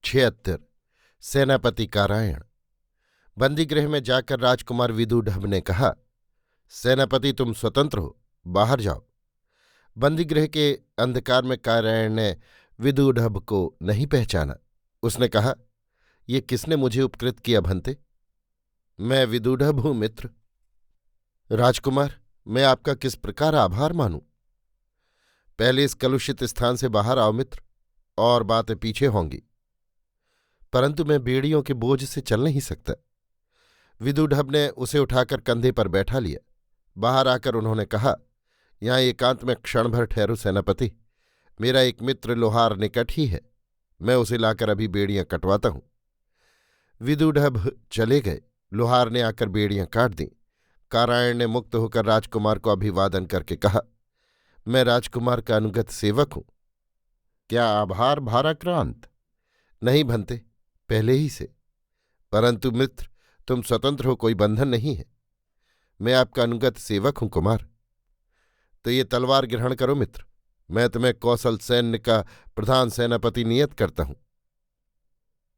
76। सेनापति कारायण। बंदीगृह में जाकर राजकुमार विदूढ़ ने कहा, सेनापति तुम स्वतंत्र हो, बाहर जाओ। बंदीगृह के अंधकार में कारायण ने विदूढ़ को नहीं पहचाना। उसने कहा, ये किसने मुझे उपकृत किया भंते? मैं विदूढ़ हूं मित्र। राजकुमार, मैं आपका किस प्रकार आभार मानूं? पहले इस कलुषित स्थान से बाहर आओ मित्र, और बातें पीछे होंगी। परंतु मैं बेड़ियों के बोझ से चल नहीं सकता। विदूढ़ ने उसे उठाकर कंधे पर बैठा लिया। बाहर आकर उन्होंने कहा, यहां एकांत में क्षण भर ठहरू सेनापति। मेरा एक मित्र लोहार निकट ही है, मैं उसे लाकर अभी बेड़ियां कटवाता हूं। विदूढ़ चले गए। लोहार ने आकर बेड़ियां काट दीं। कारायण ने मुक्त होकर राजकुमार को अभिवादन करके कहा, मैं राजकुमार का अनुगत सेवक हूं। क्या आभार भाराक्रांत? नहीं भंते, पहले ही से। परंतु मित्र, तुम स्वतंत्र हो, कोई बंधन नहीं है। मैं आपका अनुगत सेवक हूं कुमार। तो ये तलवार ग्रहण करो मित्र, मैं तुम्हें कौशल सैन्य का प्रधान सेनापति नियत करता हूं।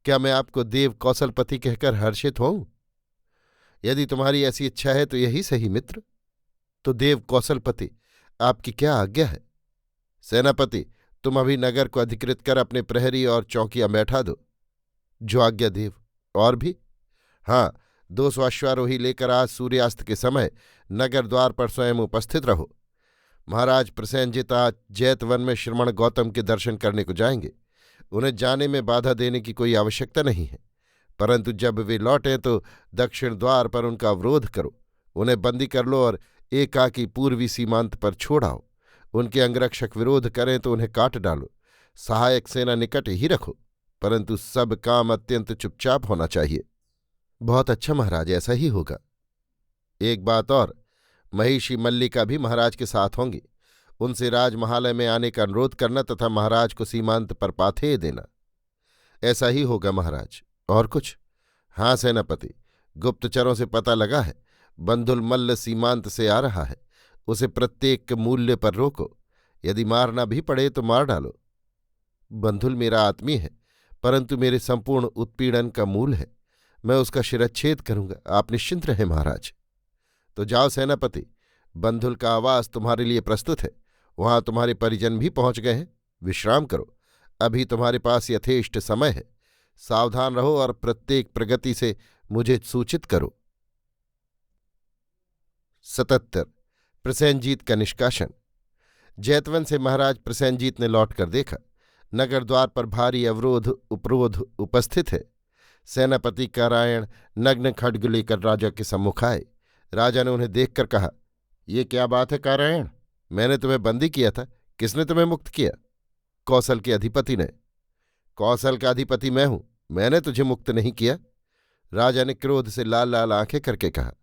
क्या मैं आपको देव कौशलपति कहकर हर्षित होऊं? यदि तुम्हारी ऐसी इच्छा है तो यही सही मित्र। तो देव कौशलपति, आपकी क्या आज्ञा है? सेनापति, तुम अभी नगर को अधिकृत कर अपने प्रहरी और चौकियां बैठा दो। जो आज्ञा देव। और भी? हाँ, 200 अश्वारोही लेकर आज सूर्यास्त के समय नगर द्वार पर स्वयं उपस्थित रहो। महाराज प्रसेनजित आज जैतवन में श्रमण गौतम के दर्शन करने को जाएंगे। उन्हें जाने में बाधा देने की कोई आवश्यकता नहीं है, परंतु जब वे लौटें तो दक्षिण द्वार पर उनका अवरोध करो, उन्हें बंदी कर लो और एकाकी पूर्वी सीमांत पर छोड़ाओ। उनके अंगरक्षक विरोध करें तो उन्हें काट डालो। सहायक सेना निकट ही रखो, परंतु सब काम अत्यंत चुपचाप होना चाहिए। बहुत अच्छा महाराज, ऐसा ही होगा। एक बात और, महिषी मल्लिका भी महाराज के साथ होंगी। उनसे राजमहालय में आने का अनुरोध करना तथा महाराज को सीमांत पर पाथेय देना। ऐसा ही होगा महाराज। और कुछ? हाँ सेनापति, गुप्तचरों से पता लगा है, बंधुल मल्ल सीमांत से आ रहा है। उसे प्रत्येक मूल्य पर रोको। यदि मारना भी पड़े तो मार डालो। बंधुल मेरा आत्मीय है, परंतु मेरे संपूर्ण उत्पीड़न का मूल है। मैं उसका शिरच्छेद करूंगा, आप निश्चिंत रहें महाराज। तो जाओ सेनापति, बंधुल का आवास तुम्हारे लिए प्रस्तुत है। वहां तुम्हारे परिजन भी पहुंच गए हैं। विश्राम करो, अभी तुम्हारे पास यथेष्ट समय है। सावधान रहो और प्रत्येक प्रगति से मुझे सूचित करो। 77। प्रसेनजीत का निष्कासन। जैतवन से महाराज प्रसेनजीत ने लौटकर देखा, नगर द्वार पर भारी अवरोध उपरोध उपस्थित है। सेनापति कारायण नग्न खड्ग लेकर राजा के सम्मुख आए। राजा ने उन्हें देखकर कहा, ये क्या बात है कारायण? मैंने तुम्हें बंदी किया था, किसने तुम्हें मुक्त किया? कौशल के अधिपति ने। कौशल का अधिपति मैं हूं, मैंने तुझे मुक्त नहीं किया। राजा ने क्रोध से लाल लाल आंखें करके कहा,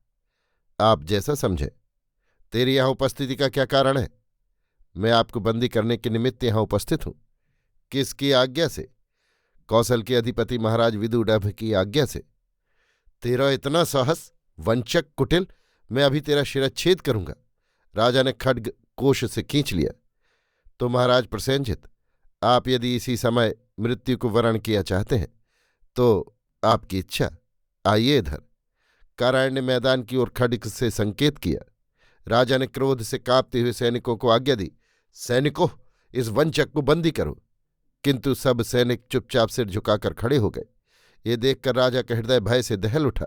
आप जैसा समझें। तेरी यहां उपस्थिति का क्या कारण है? मैं आपको बंदी करने के निमित्त यहां उपस्थित हूं। किसकी आज्ञा से? कौशल के अधिपति महाराज विदूढ़ की आज्ञा से। तेरा इतना साहस, वंचक कुटिल, मैं अभी तेरा शिरच्छेद करूंगा। राजा ने खड्ग कोष से खींच लिया। तो महाराज प्रसेनजित, आप यदि इसी समय मृत्यु को वरण किया चाहते हैं तो आपकी इच्छा, आइए इधर। कारायण ने मैदान की ओर खड्ग से संकेत किया। राजा ने क्रोध से कांपते हुए सैनिकों को आज्ञा दी, सैनिकों, इस वंचक को बंदी करो। किंतु सब सैनिक चुपचाप सिर झुकाकर खड़े हो गए। ये देखकर राजा का हृदय भय से दहल उठा।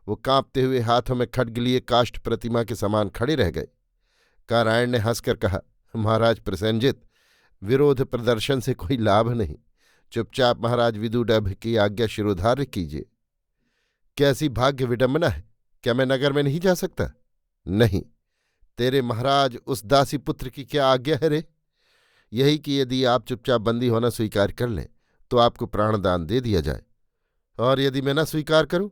वो कांपते हुए हाथों में खड्ग लिए काष्ठ प्रतिमा के समान खड़े रह गए। कारायण ने हंसकर कहा, महाराज प्रसेनजित, विरोध प्रदर्शन से कोई लाभ नहीं। चुपचाप महाराज विदूढ़ की आज्ञा शिरोधार्य कीजिए। कैसी भाग्य विडंबना है! क्या मैं नगर में नहीं जा सकता? नहीं। तेरे महाराज उस दासी पुत्र की क्या आज्ञा है रे? यही कि यदि आप चुपचाप बंदी होना स्वीकार कर लें तो आपको प्राणदान दे दिया जाए, और यदि मैं न स्वीकार करूं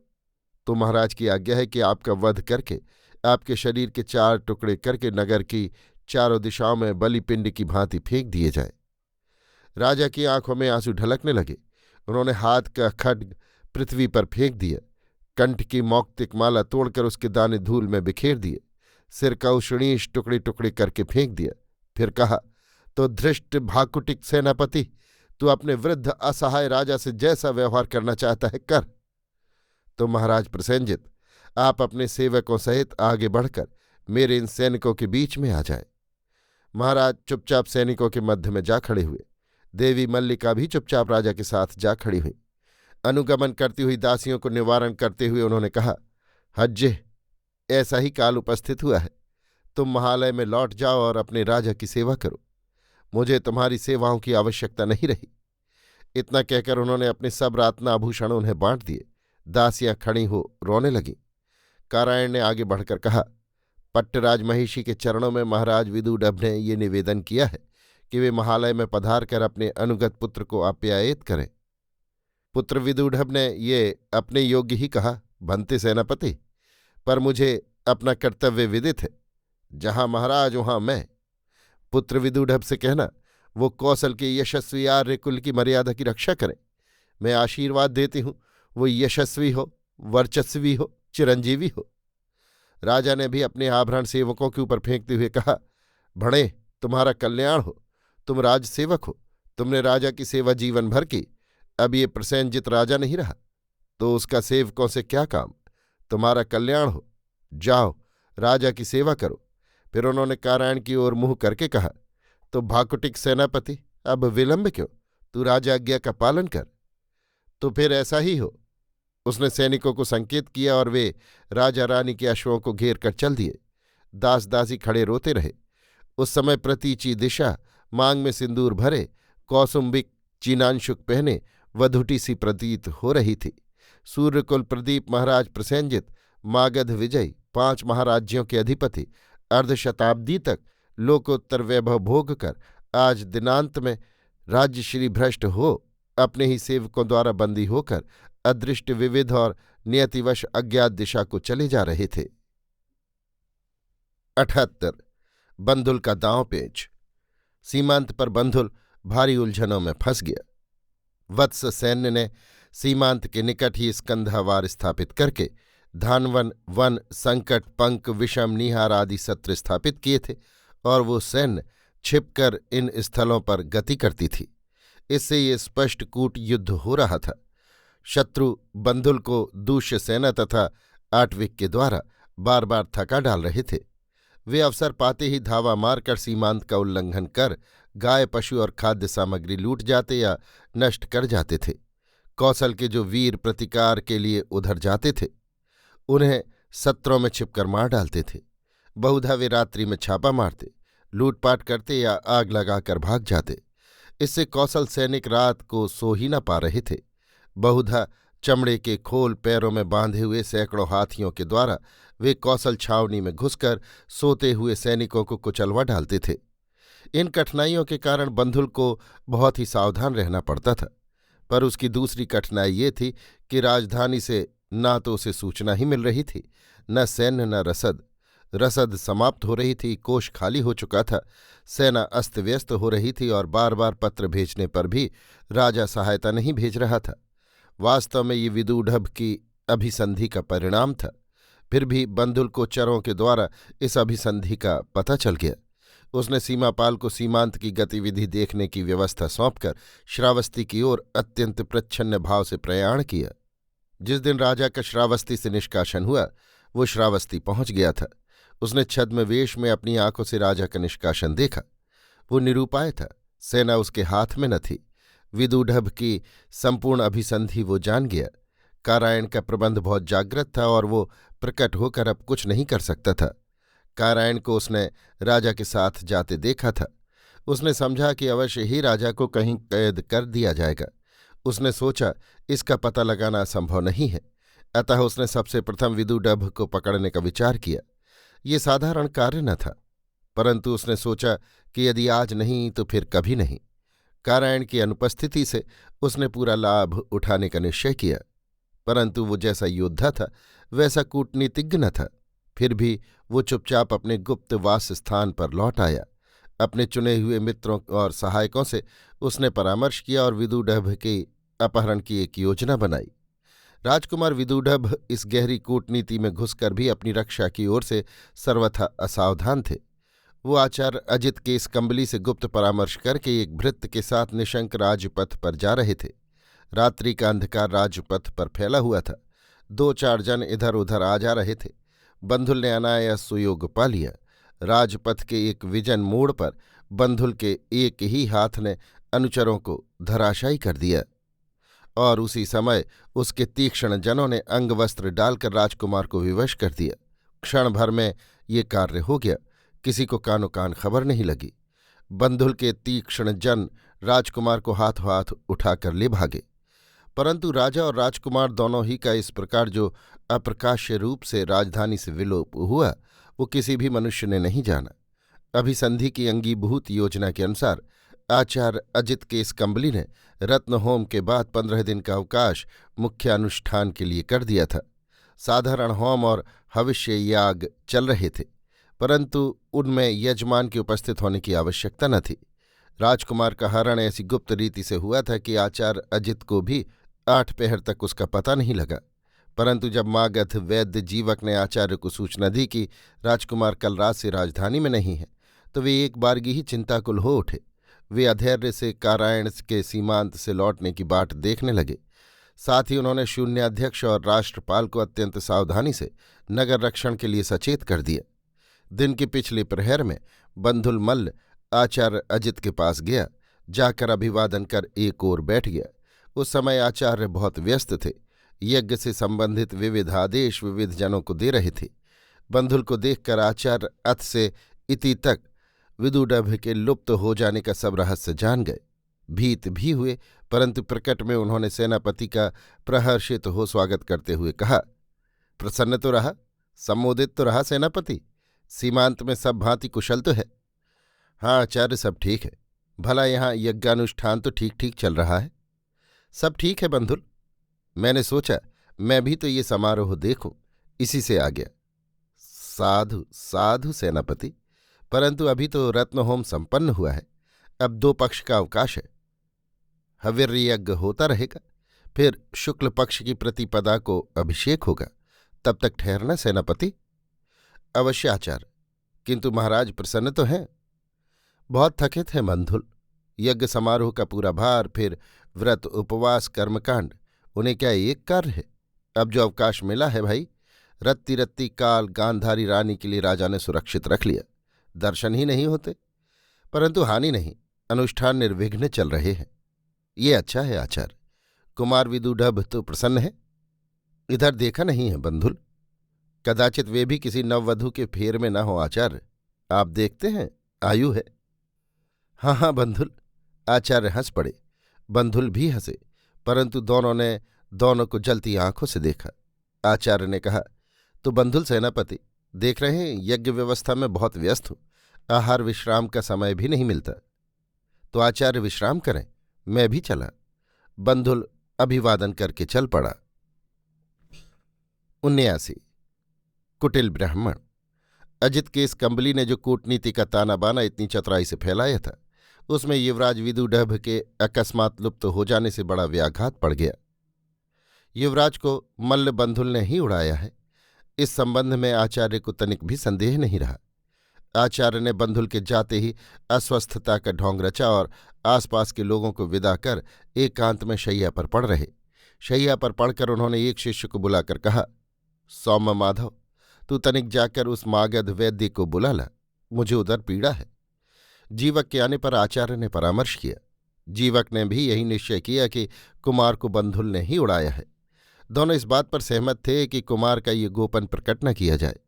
तो महाराज की आज्ञा है कि आपका वध करके आपके शरीर के 4 टुकड़े करके नगर की चारों दिशाओं में बलिपिंड की भांति फेंक दिए जाए। राजा की आंखों में आंसू ढलकने लगे। उन्होंने हाथ का खड्ग पृथ्वी पर फेंक दिया, कंठ की मौक्तिक माला तोड़कर उसके दाने धूल में बिखेर दिए, सिर का उषणीश टुकड़े टुकड़े करके फेंक दिया। फिर कहा, तो धृष्ट भाकुटिक सेनापति, तू अपने वृद्ध असहाय राजा से जैसा व्यवहार करना चाहता है कर। तो महाराज प्रसेनजित, आप अपने सेवकों सहित आगे बढ़कर मेरे इन सैनिकों के बीच में आ जाएं। महाराज चुपचाप सैनिकों के मध्य में जा खड़े हुए। देवी मल्लिका भी चुपचाप राजा के साथ जा खड़ी हुई। अनुगमन करती हुई दासियों को निवारण करते हुए उन्होंने कहा, हज्जे, ऐसा ही काल उपस्थित हुआ है। तुम महालय में लौट जाओ और अपने राजा की सेवा करो। मुझे तुम्हारी सेवाओं की आवश्यकता नहीं रही। इतना कहकर उन्होंने अपने सब रातना आभूषण उन्हें बांट दिए। दासियां खड़ी हो रोने लगीं। कारायण ने आगे बढ़कर कहा, पट्टराज महिषी के चरणों में महाराज विदुडभ ने ये निवेदन किया है कि वे महालय में पधार कर अपने अनुगत पुत्र को आप्यायित करें। पुत्र विदुडभ ने ये अपने योग्य ही कहा, भंते सेनापति, पर मुझे अपना कर्तव्य विदित है। जहां महाराज वहां मैं। पुत्र विदुडभ से कहना वो कौशल के यशस्वी आर्य कुल की मर्यादा की रक्षा करें। मैं आशीर्वाद देती हूं वो यशस्वी हो, वर्चस्वी हो, चिरंजीवी हो। राजा ने भी अपने आभरण सेवकों के ऊपर फेंकते हुए कहा, भणे, तुम्हारा कल्याण हो। तुम राजसेवक हो, तुमने राजा की सेवा जीवन भर की। अब ये प्रसेनजित राजा नहीं रहा तो उसका सेवकों से क्या काम। तुम्हारा कल्याण हो, जाओ राजा की सेवा करो। फिर उन्होंने कारायण की ओर मुंह करके कहा, तो भाकुटिक सेनापति, अब विलंब क्यों, तू राजाज्ञा का पालन कर। तो फिर ऐसा ही हो। उसने सैनिकों को संकेत किया और वे राजा रानी के अश्वों को घेर कर चल दिए। दास दासी खड़े रोते रहे। उस समय प्रतीची दिशा मांग में सिंदूर भरे, कौसुंबिक चीनांशुक पहने वधुटी सी प्रतीत हो रही थी। सूर्यकुल प्रदीप महाराज प्रसेनजित, मागध विजयी, 5 महाराज्यों के अधिपति, अर्धशताब्दी तक लोकोत्तर वैभव भोग कर आज दिनांत में राज्यश्री भ्रष्ट हो अपने ही सेवकों द्वारा बंदी होकर अदृष्ट विविध और नियतिवश अज्ञात दिशा को चले जा रहे थे। 78 बंधुल का दांव पेच। सीमांत पर बंधुल भारी उलझनों में फंस गया। वत्स सैन्य ने सीमांत के निकट ही स्कंधावार स्थापित करके धानवन, वन, संकट, पंक, विषम, निहार आदि सत्र स्थापित किए थे और वो सैन्य छिपकर इन स्थलों पर गति करती थी। इससे ये स्पष्ट कूट युद्ध हो रहा था। शत्रु बंधुल को दूष्य सेना तथा आटविक के द्वारा बार बार थका डाल रहे थे। वे अवसर पाते ही धावा मारकर सीमांत का उल्लंघन कर गाय, पशु और खाद्य सामग्री लूट जाते या नष्ट कर जाते थे। कौशल के जो वीर प्रतिकार के लिए उधर जाते थे उन्हें सत्रों में छिपकर मार डालते थे। बहुधा वे रात्रि में छापा मारते, लूटपाट करते या आग लगाकर भाग जाते। इससे कौशल सैनिक रात को सो ही न पा रहे थे। बहुधा चमड़े के खोल पैरों में बांधे हुए सैकड़ों हाथियों के द्वारा वे कौशल छावनी में घुसकर सोते हुए सैनिकों को कुचलवा डालते थे। इन कठिनाइयों के कारण बंधुल को बहुत ही सावधान रहना पड़ता था। पर उसकी दूसरी कठिनाई ये थी कि राजधानी से न तो उसे सूचना ही मिल रही थी, न सैन्य न रसद। रसद समाप्त हो रही थी, कोष खाली हो चुका था, सेना अस्त व्यस्त हो रही थी और बार बार पत्र भेजने पर भी राजा सहायता नहीं भेज रहा था। वास्तव में ये विदुडभ की अभिसंधि का परिणाम था। फिर भी बंधुल को चरों के द्वारा इस अभिसंधि का पता चल गया। उसने सीमापाल को सीमांत की गतिविधि देखने की व्यवस्था सौंपकर श्रावस्ती की ओर अत्यंत प्रच्छन्न भाव से प्रयाण किया। जिस दिन राजा का श्रावस्ती से निष्कासन हुआ वो श्रावस्ती पहुंच गया था। उसने छद्म वेश में अपनी आंखों से राजा का निष्कासन देखा। वो निरुपाय था, सेना उसके हाथ में न थी। विदुडभ की संपूर्ण अभिसंधि वो जान गया। कारायण का प्रबंध बहुत जागृत था और वो प्रकट होकर अब कुछ नहीं कर सकता था। कारायण को उसने राजा के साथ जाते देखा था। उसने समझा कि अवश्य ही राजा को कहीं कैद कर दिया जाएगा। उसने सोचा इसका पता लगाना असंभव नहीं है, अतः उसने सबसे प्रथम विदुडभ को पकड़ने का विचार किया। ये साधारण कार्य न था, परंतु उसने सोचा कि यदि आज नहीं तो फिर कभी नहीं। कारायण की अनुपस्थिति से उसने पूरा लाभ उठाने का निश्चय किया, परंतु वो जैसा योद्धा था वैसा कूटनीतिज्ञ न था। फिर भी वो चुपचाप अपने गुप्त वास स्थान पर लौट आया। अपने चुने हुए मित्रों और सहायकों से उसने परामर्श किया और विदुडभ के अपहरण की एक योजना बनाई। राजकुमार विदुडभ इस गहरी कूटनीति में घुसकर भी अपनी रक्षा की ओर से सर्वथा असावधान थे। वो आचार्य अजित के इस कंबली से गुप्त परामर्श करके एक भृत्य के साथ निशंक राजपथ पर जा रहे थे। रात्रि का अंधकार राजपथ पर फैला हुआ था। 2-4 जन इधर उधर आ जा रहे थे। बंधुल ने अनायास सुयोग पा लिया। राजपथ के एक विजन मोड़ पर बंधुल के एक ही हाथ ने अनुचरों को धराशायी कर दिया और उसी समय उसके तीक्ष्ण जनों ने अंगवस्त्र डालकर राजकुमार को विवश कर दिया। क्षण भर में ये कार्य हो गया। किसी को कानो कान खबर नहीं लगी। बंधुल के तीक्ष्ण जन राजकुमार को हाथों हाथ उठाकर ले भागे, परंतु राजा और राजकुमार दोनों ही का इस प्रकार जो अप्रकाश्य रूप से राजधानी से विलोप हुआ वो किसी भी मनुष्य ने नहीं जाना। अभिसंधि की अंगीभूत योजना के अनुसार आचार्य अजित के इस कंबली ने रत्नहोम के बाद 15 दिन का अवकाश मुख्य अनुष्ठान के लिए कर दिया था। साधारण होम और हविष्य याग चल रहे थे, परंतु उनमें यजमान के उपस्थित होने की आवश्यकता न थी। राजकुमार का हरण ऐसी गुप्त रीति से हुआ था कि आचार्य अजित को भी 8 पहर तक उसका पता नहीं लगा। परंतु जब मागध वैद्य जीवक ने आचार्य को सूचना दी कि राजकुमार कल रात से राजधानी में नहीं है, तो वे एक बारगी ही चिंताकुल हो उठे। वे अधैर्य से कारायण के सीमांत से लौटने की बाट देखने लगे। साथ ही उन्होंने शून्याध्यक्ष और राष्ट्रपाल को अत्यंत सावधानी से नगर रक्षण के लिए सचेत कर दिया। दिन के पिछले प्रहर में बंधुल मल्ल आचार्य अजित के पास गया। जाकर अभिवादन कर एक ओर बैठ गया। उस समय आचार्य बहुत व्यस्त थे। यज्ञ से संबंधित विविध आदेश विविध जनों को दे रहे थे। बंधुल को देखकर आचार्य अथ से इति तक विदुडभ के लुप्त हो जाने का सब रहस्य जान गए। भीत भी हुए, परंतु प्रकट में उन्होंने सेनापति का प्रहर्षित हो स्वागत करते हुए कहा, प्रसन्न तो रहा, सम्मोदित तो रहा सेनापति? सीमांत में सब भांति कुशल तो है? हाँ आचार्य, सब ठीक है। भला यहाँ यज्ञानुष्ठान तो ठीक ठीक चल रहा है? सब ठीक है बंधुल। मैंने सोचा मैं भी तो ये समारोह देखूं, इसी से आ गया। साधु साधु सेनापति, परंतु अभी तो रत्नहोम संपन्न हुआ है। अब 2 पक्ष का अवकाश है। हविर्य यज्ञ होता रहेगा, फिर शुक्ल पक्ष की प्रतिपदा को अभिषेक होगा। तब तक ठहरना सेनापति। अवश्य आचार्य, किंतु महाराज प्रसन्न तो हैं? बहुत थकित हैं बंधुल। यज्ञ समारोह का पूरा भार, फिर व्रत उपवास कर्मकांड, उन्हें क्या एक कार्य है? अब जो अवकाश मिला है भाई, रत्ती रत्ती काल गांधारी रानी के लिए राजा ने सुरक्षित रख लिया। दर्शन ही नहीं होते, परंतु हानि नहीं, अनुष्ठान निर्विघ्न चल रहे हैं। ये अच्छा है आचार्य। कुमार विदुडभ तो प्रसन्न है? इधर देखा नहीं है बंधुल। कदाचित वे भी किसी नववधू के फेर में न हो आचार्य। आप देखते हैं, आयु है। हाँ हाँ बंधुल। आचार्य हंस पड़े। बंधुल भी हंसे, परंतु दोनों ने दोनों को जलती आंखों से देखा। आचार्य ने कहा, तो बंधुल सेनापति, देख रहे हैं यज्ञ व्यवस्था में बहुत व्यस्त हूं। आहार विश्राम का समय भी नहीं मिलता। तो आचार्य विश्राम करें, मैं भी चला। बंधुल अभिवादन करके चल पड़ा। 79 कुटिल ब्राह्मण। अजित के इस कंबली ने जो कूटनीति का ताना बाना इतनी चतुराई से फैलाया था, उसमें युवराज विदुडभ के अकस्मात लुप्त हो जाने से बड़ा व्याघात पड़ गया। युवराज को मल्ल बंधुल ने ही उड़ाया है, इस संबंध में आचार्य को तनिक भी संदेह नहीं रहा। आचार्य ने बंधुल के जाते ही अस्वस्थता का ढोंग रचा और आसपास के लोगों को विदा कर एकांत में शैया पर पड़ रहे। शैया पर पड़कर उन्होंने एक शिष्य को बुलाकर कहा, सौम्य माधव, तू तनिक जाकर उस मागध वैद्य को बुला ला, मुझे उधर पीड़ा है। जीवक के आने पर आचार्य ने परामर्श किया। जीवक ने भी यही निश्चय किया कि कुमार को बंधुल ने ही उड़ाया है। दोनों इस बात पर सहमत थे कि कुमार का ये गोपन प्रकट न किया जाए।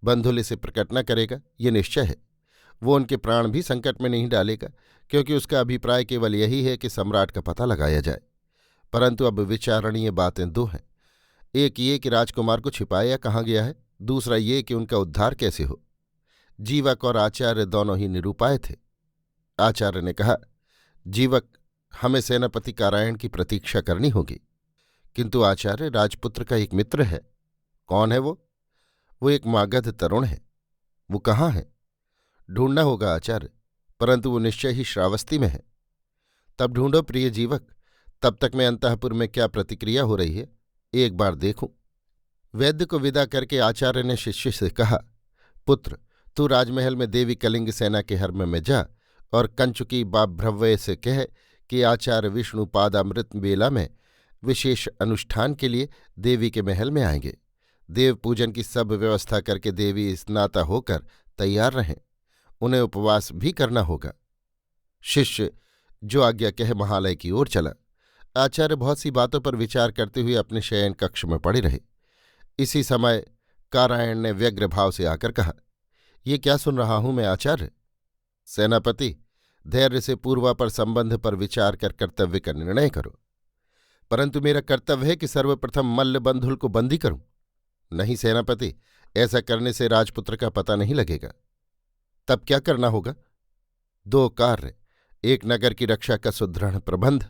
बंधुल इसे प्रकट न करेगा, ये निश्चय है। वो उनके प्राण भी संकट में नहीं डालेगा, क्योंकि उसका अभिप्राय केवल यही है कि सम्राट का पता लगाया जाए। परंतु अब विचारणीय बातें 2 हैं। एक ये कि राजकुमार को छिपाया कहाँ गया है, दूसरा ये कि उनका उद्धार कैसे हो। जीवक और आचार्य दोनों ही निरुपाय थे। आचार्य ने कहा, जीवक, हमें सेनापति कारायण की प्रतीक्षा करनी होगी। किंतु आचार्य, राजपुत्र का एक मित्र है। कौन है वो? वो एक मागध तरुण है। वो कहाँ है? ढूंढना होगा आचार्य, परंतु वो निश्चय ही श्रावस्ती में है। तब ढूंढो प्रिय जीवक, तब तक मैं अंतःपुर में क्या प्रतिक्रिया हो रही है एक बार देखूं। वैद्य को विदा करके आचार्य ने शिष्य से कहा, पुत्र, तू राजमहल में देवी कलिंग सेना के हर्म में जा और कंचुकी बाभ्रव्य से कह कि आचार्य विष्णुपादामृत बेला में विशेष अनुष्ठान के लिए देवी के महल में आएंगे। देव पूजन की सब व्यवस्था करके देवी स्नाता होकर तैयार रहें। उन्हें उपवास भी करना होगा। शिष्य जो आज्ञा कह महालय की ओर चला। आचार्य बहुत सी बातों पर विचार करते हुए अपने शयन कक्ष में पड़े रहे। इसी समय कारायण ने व्यग्र भाव से आकर कहा, ये क्या सुन रहा हूं मैं आचार्य? सेनापति, धैर्य से पूर्वापर संबंध पर विचार कर कर्तव्य का निर्णय करो। परंतु मेरा कर्तव्य है कि सर्वप्रथम मल्ल बंधुल को बंदी करूं। नहीं सेनापति, ऐसा करने से राजपुत्र का पता नहीं लगेगा। तब क्या करना होगा? 2 कार्य, एक नगर की रक्षा का सुदृढ़ प्रबंध,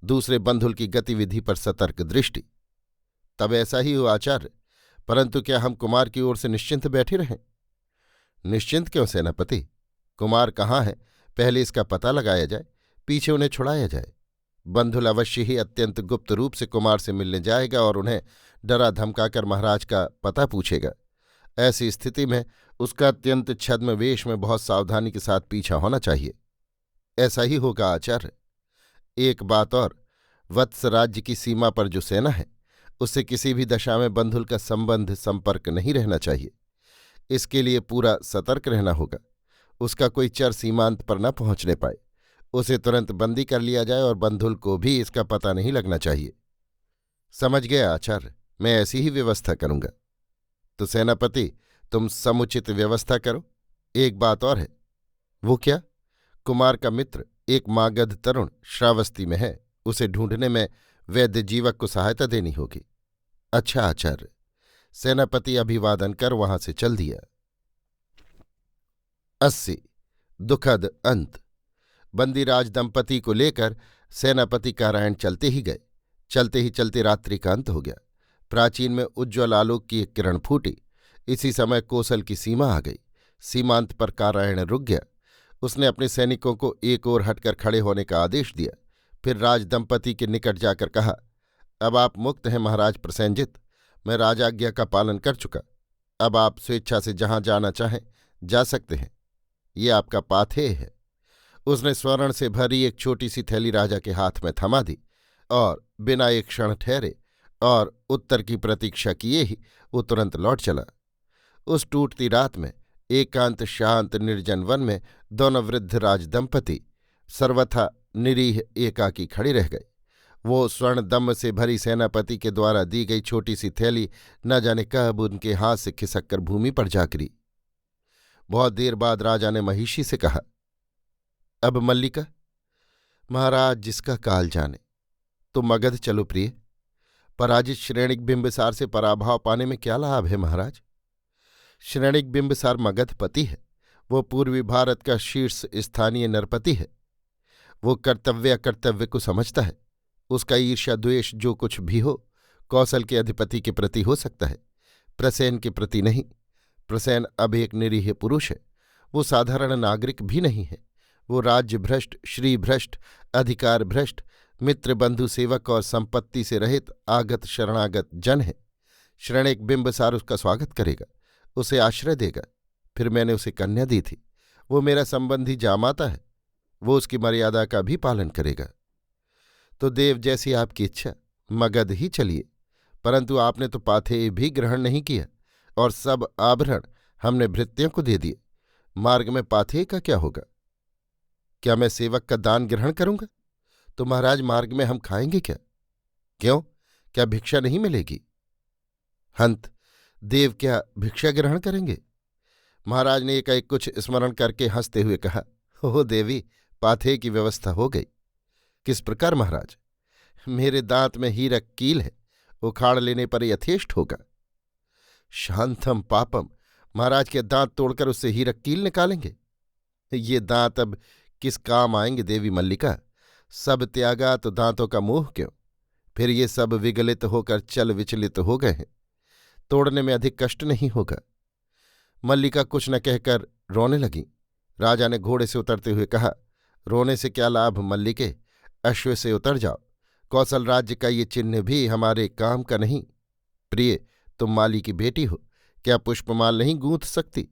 दूसरे बंधुल की गतिविधि पर सतर्क दृष्टि। तब ऐसा ही हो आचार्य, परंतु क्या हम कुमार की ओर से निश्चिंत बैठे रहें? निश्चिंत क्यों सेनापति? कुमार कहाँ है, पहले इसका पता लगाया जाए, पीछे उन्हें छुड़ाया जाए। बंधुल अवश्य ही अत्यंत गुप्त रूप से कुमार से मिलने जाएगा और उन्हें डरा धमकाकर महाराज का पता पूछेगा। ऐसी स्थिति में उसका अत्यंत छद्म वेश में बहुत सावधानी के साथ पीछा होना चाहिए। ऐसा ही होगा आचार्य। एक बात और, वत्स राज्य की सीमा पर जो सेना है उससे किसी भी दशा में बंधुल का संबंध संपर्क नहीं रहना चाहिए। इसके लिए पूरा सतर्क रहना होगा। उसका कोई चर सीमांत पर न पहुंचने पाए। उसे तुरंत बंदी कर लिया जाए और बंधुल को भी इसका पता नहीं लगना चाहिए। समझ गया आचार्य, मैं ऐसी ही व्यवस्था करूंगा। तो सेनापति, तुम समुचित व्यवस्था करो। एक बात और है। वो क्या? कुमार का मित्र एक मागध तरुण श्रावस्ती में है, उसे ढूंढने में वैद्य जीवक को सहायता देनी होगी। अच्छा आचार्य। सेनापति अभिवादन कर वहां से चल दिया। 80 दुखद अंत। बंदीराज दंपति को लेकर सेनापति कारायण चलते ही गए। चलते ही चलते रात्रि का अंत हो गया। प्राचीन में उज्ज्वल आलोक की एक किरण फूटी। इसी समय कोसल की सीमा आ गई। सीमांत पर कारायण रुक गया। उसने अपने सैनिकों को एक ओर हटकर खड़े होने का आदेश दिया। फिर राजदंपति के निकट जाकर कहा, अब आप मुक्त हैं महाराज प्रसेनजित। मैं राजाज्ञा का पालन कर चुका। अब आप स्वेच्छा से जहां जाना चाहें जा सकते हैं। ये आपका पाथेय है। उसने स्वर्ण से भरी एक छोटी सी थैली राजा के हाथ में थमा दी और बिना एक क्षण ठहरे और उत्तर की प्रतीक्षा किए ही वो तुरंत लौट चला। उस टूटती रात में एकांत शांत निर्जन वन में दोनों वृद्ध राजदंपति सर्वथा निरीह एकाकी खड़े रह गए। वो स्वर्ण दम्म से भरी सेनापति के द्वारा दी गई छोटी सी थैली न जाने कब उनके हाथ से खिसक कर भूमि पर जा गिरी। बहुत देर बाद राजा ने महिषी से कहा, अब मल्लिका? महाराज, जिसका काल जाने। तो मगध चलो प्रिय। पराजित श्रेणिक बिंबिसार से पराभव पाने में क्या लाभ है महाराज? श्रेणिक बिंबिसार मगधपति है। वो पूर्वी भारत का शीर्ष स्थानीय नरपति है। वो कर्तव्य अकर्तव्य को समझता है। उसका ईर्ष्या द्वेष जो कुछ भी हो कौशल के अधिपति के प्रति हो सकता है, प्रसेन के प्रति नहीं। प्रसेन अब एक निरीह पुरुष है। वो साधारण नागरिक भी नहीं है। वो राज्य भ्रष्ट, श्री भ्रष्ट, अधिकार भ्रष्ट, मित्र बंधु सेवक और संपत्ति से रहित आगत शरणागत जन है। श्रेणिक बिंबिसार उसका स्वागत करेगा, उसे आश्रय देगा। फिर मैंने उसे कन्या दी थी। वो मेरा संबंधी जामाता है। वो उसकी मर्यादा का भी पालन करेगा। तो देव जैसी आपकी इच्छा, मगध ही चलिए। परंतु आपने तो पाथेय भी ग्रहण नहीं किया और सब आभरण हमने भृत्यों को दे दिए। मार्ग में पाथेय का क्या होगा? क्या मैं सेवक का दान ग्रहण करूंगा? तो महाराज, मार्ग में हम खाएंगे क्या? क्यों, क्या भिक्षा नहीं मिलेगी? हंत, देव क्या भिक्षा ग्रहण करेंगे? महाराज ने एकाएक कुछ स्मरण करके हंसते हुए कहा, हो देवी, पाथेय की व्यवस्था हो गई। किस प्रकार महाराज? मेरे दांत में हीरक कील है, उखाड़ लेने पर यथेष्ट होगा। शांतम पापम, महाराज के दांत तोड़कर उससे हीरक कील निकालेंगे? ये दांत अब किस काम आएंगे देवी मल्लिका? सब त्यागा तो दांतों का मोह क्यों? फिर ये सब विगलित होकर चल विचलित हो गए हैं। तोड़ने में अधिक कष्ट नहीं होगा। मल्लिका कुछ न कहकर रोने लगी। राजा ने घोड़े से उतरते हुए कहा, रोने से क्या लाभ मल्लिके, अश्व से उतर जाओ। कौशल राज्य का ये चिन्ह भी हमारे काम का नहीं। प्रिय, तुम माली की बेटी हो, क्या पुष्पमाल नहीं गूंथ सकती?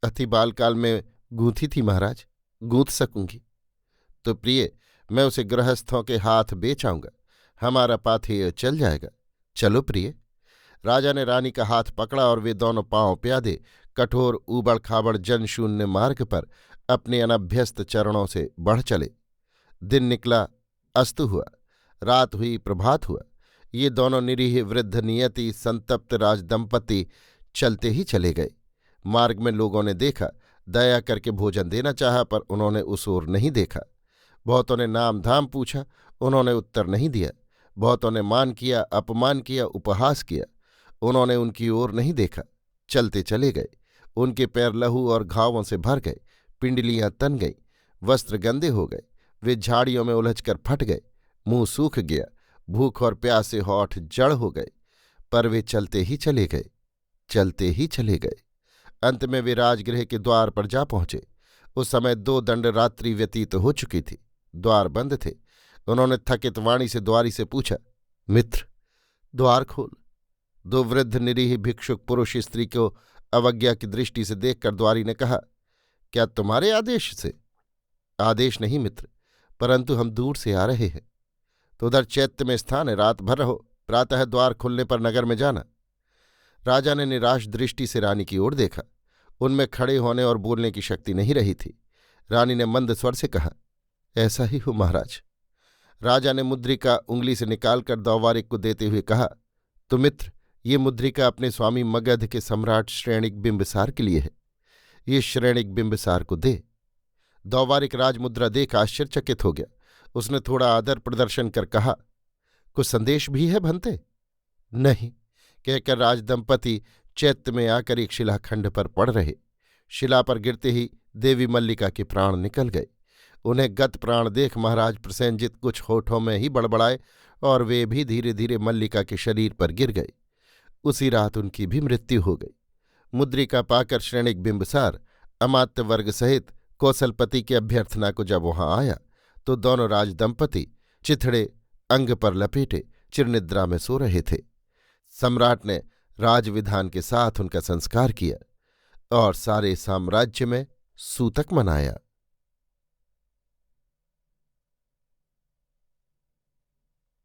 अति बालकाल में गूंथी थी महाराज, गूंथ सकूंगी। तो प्रिय, मैं उसे गृहस्थों के हाथ बेच आऊंगा, हमारा पाथेय चल जाएगा। चलो प्रिय। राजा ने रानी का हाथ पकड़ा और वे दोनों पांव प्यादे कठोर ऊबड़ खाबड़ जनशून्य मार्ग पर अपने अनभ्यस्त चरणों से बढ़ चले। दिन निकला, अस्त हुआ, रात हुई, प्रभात हुआ। ये दोनों निरीह वृद्ध नियति संतप्त राजदंपति चलते ही चले गए। मार्ग में लोगों ने देखा, दया करके भोजन देना चाहा, पर उन्होंने उस ओर नहीं देखा। बहुतों ने नाम धाम पूछा, उन्होंने उत्तर नहीं दिया। बहुतों ने मान किया, अपमान किया, उपहास किया, उन्होंने उनकी ओर नहीं देखा। चलते चले गए। उनके पैर लहू और घावों से भर गए, पिंडलियां तन गईं, वस्त्र गंदे हो गए, वे झाड़ियों में उलझकर फट गए, मुंह सूख गया, भूख और प्यास से होठ जड़ हो गए। पर वे चलते ही चले गए, चलते ही चले गए। अंत में वे राजगृह के द्वार पर जा पहुंचे। उस समय 2 दंड रात्रि व्यतीत हो चुकी थी, द्वार बंद थे। उन्होंने थकित वाणी से द्वारी से पूछा, मित्र, द्वार खोल। 2 वृद्ध निरीह भिक्षुक पुरुष स्त्री को अवज्ञा की दृष्टि से देखकर द्वारी ने कहा, क्या तुम्हारे आदेश से? आदेश नहीं मित्र, परंतु हम दूर से आ रहे हैं। तो उधर चैत्य में स्थान है, रात भर रहो, प्रातः द्वार खुलने पर नगर में जाना। राजा ने निराश दृष्टि से रानी की ओर देखा। उनमें खड़े होने और बोलने की शक्ति नहीं रही थी। रानी ने मंद स्वर से कहा, ऐसा ही हो महाराज। राजा ने मुद्रिका उंगली से निकालकर दौवारिक को देते हुए कहा, तो मित्र, ये मुद्रिका अपने स्वामी मगध के सम्राट श्रेणिक बिंबिसार के लिए है, ये श्रेणिक बिंबिसार को दे। दौवारिक राजमुद्रा देख आश्चर्यचकित हो गया। उसने थोड़ा आदर प्रदर्शन कर कहा, कुछ संदेश भी है भंते? नहीं, कहकर राजदंपति चैत्य में आकर एक शिलाखंड पर पड़ रहे। शिला पर गिरते ही देवी मल्लिका के प्राण निकल गए। उन्हें गत प्राण देख महाराज प्रसेनजित कुछ होठों में ही बड़बड़ाए और वे भी धीरे धीरे मल्लिका के शरीर पर गिर गए। उसी रात उनकी भी मृत्यु हो गई। मुद्रिका पाकर श्रेणिक बिंबिसार अमात्य वर्ग सहित कौशलपति की अभ्यर्थना को जब वहां आया तो दोनों राजदंपति चिथड़े अंग पर लपेटे चिरनिद्रा में सो रहे थे। सम्राट ने राजविधान के साथ उनका संस्कार किया और सारे साम्राज्य में सूतक मनाया।